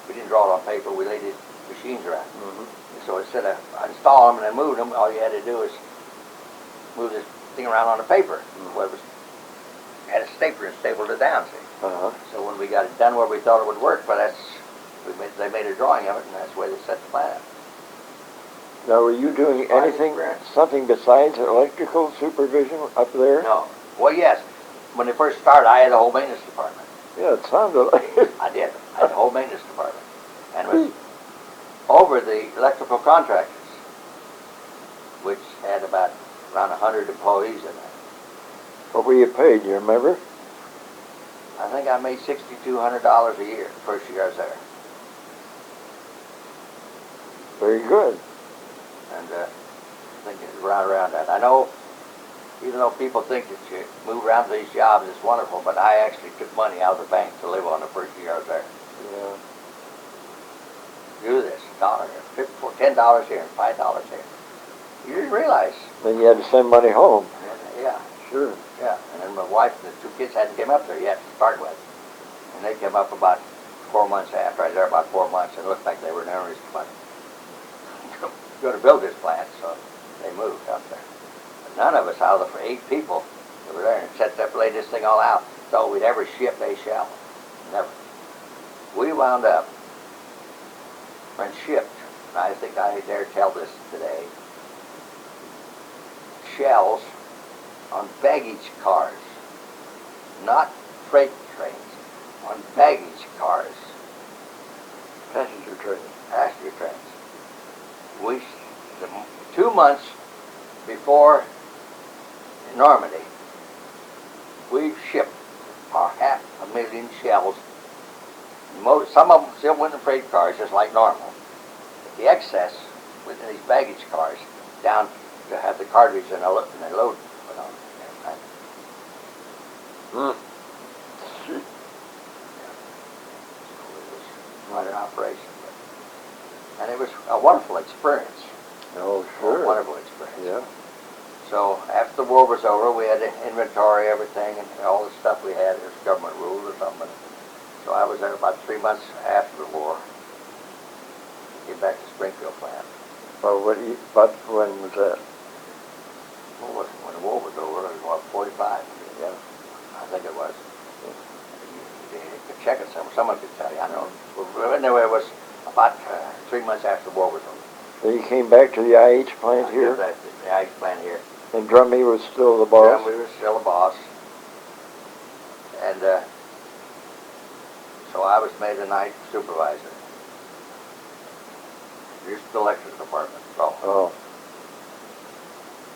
We didn't draw it on paper. We laid the machines around. So instead of installing them and then moving them, all you had to do is move this thing around on the paper. Well, it was, had a stapler and stapled it down, see? So when we got it done where we thought it would work, but they made a drawing of it, and that's the way they set the plan up. Now, were you doing anything, something besides electrical supervision up there? No. Well, yes. When they first started, I had a whole maintenance department. Yeah, it sounded like it. I did. I had a whole maintenance department. And it was over the electrical contractors, which had about around 100 employees in it. What were you paid, do you remember? I think I made $6,200 a year the first year I was there. Very good. And I think it was around that. I know, even though people think that you move around to these jobs, it's wonderful, but I actually took money out of the bank to live on the first year I was there. Yeah. Do this, $1 here, $10 here, and $5 here. You didn't realize. Then you had to send money home. Yeah. Sure. Yeah, and then my wife and the 2 kids hadn't come up there yet to start with. And they came up about 4 months after. I was there about 4 months, and it looked like they were in earnest about going to build this plant, so they moved up there. But none of us, out of the 8 people that were there, and set up, laid this thing all out, thought we'd ever ship a shell. Never. We wound up and shipped, and I think I dare tell this today, shells on baggage cars, not freight trains, on baggage cars. Passenger trains. Passenger trains. We, 2 months before Normandy, we shipped our 500,000 shells. Some of them still went in freight cars, just like normal. But the excess within these baggage cars, down to have the cartridge and the load put on. Shoot. Quite an operation. And it was a wonderful experience. Oh, sure. A wonderful experience. Yeah. So after the war was over, we had to inventory everything and all the stuff we had. It was government rules or something. So I was there about 3 months after the war. Get back to Springfield plant. Well, when was that? When the war was over, it was what, 45? Yeah. I think it was. You could check it somewhere. Someone could tell you. I don't know. Anyway, it was about 3 months after the war was over. So you came back to the IH plant here? The IH plant here. And Drummy was still the boss? Drummy was still the boss. And so I was made a night supervisor. Here's the electric department. Oh.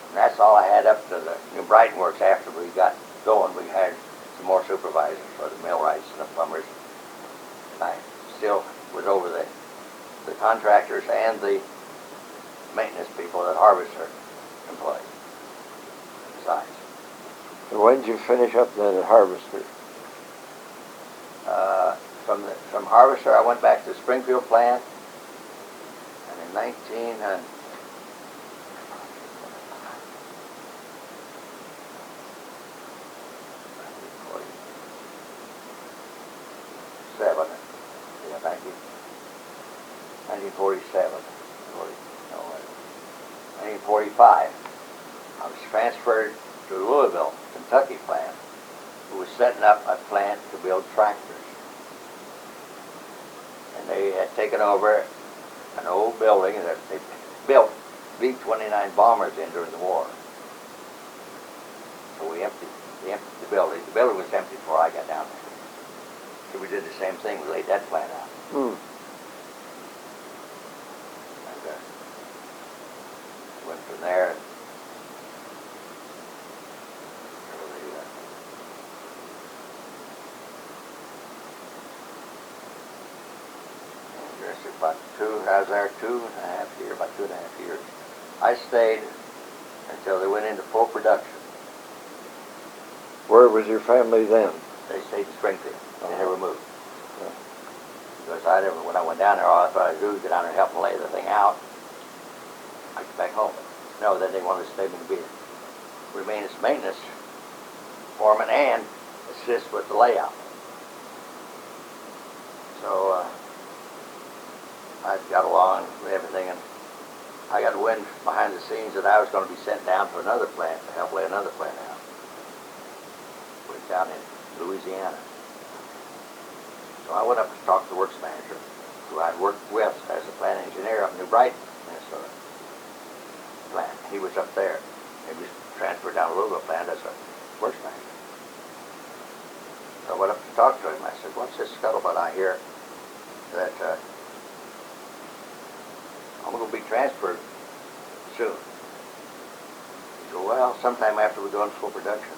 And that's all I had up to the New Brighton Works. After we got going, we had some more supervisors for the millwrights and the plumbers. And I still was over the contractors and the maintenance people that Harvester employed. Besides. So when did you finish up then at Harvester? From Harvester, I went back to the Springfield plant, and in 1947, yeah, 1945, I was transferred to Louisville, Kentucky plant, who was setting up a plant to build tractors. And they had taken over an old building that they built B-29 bombers in during the war. So we emptied the building. The building was empty before I got down there. So we did the same thing. We laid that plant out. Hmm. And went from there. I was there 2.5 years, about 2.5 years. I stayed until they went into full production. Where was your family then? They stayed in Springfield. They Uh-huh. never moved. Yeah. Because when I went down there, all I thought I'd do was get down there and help them lay the thing out. I'd get back home. No, then they wanted to stay me to be remain as maintenance foreman and assist with the layout. So I got along with everything, and I got wind behind the scenes that I was going to be sent down to another plant to help lay another plant out. Went down in Louisiana. So I went up to talk to the works manager, who I'd worked with as a plant engineer up in New Brighton, Minnesota plant. He was up there. He was transferred down to Louisville plant as a works manager. So I went up to talk to him. I said, "What's this scuttlebutt I hear that I'm going to be transferred soon?" He said, "Well, sometime after we go into full production."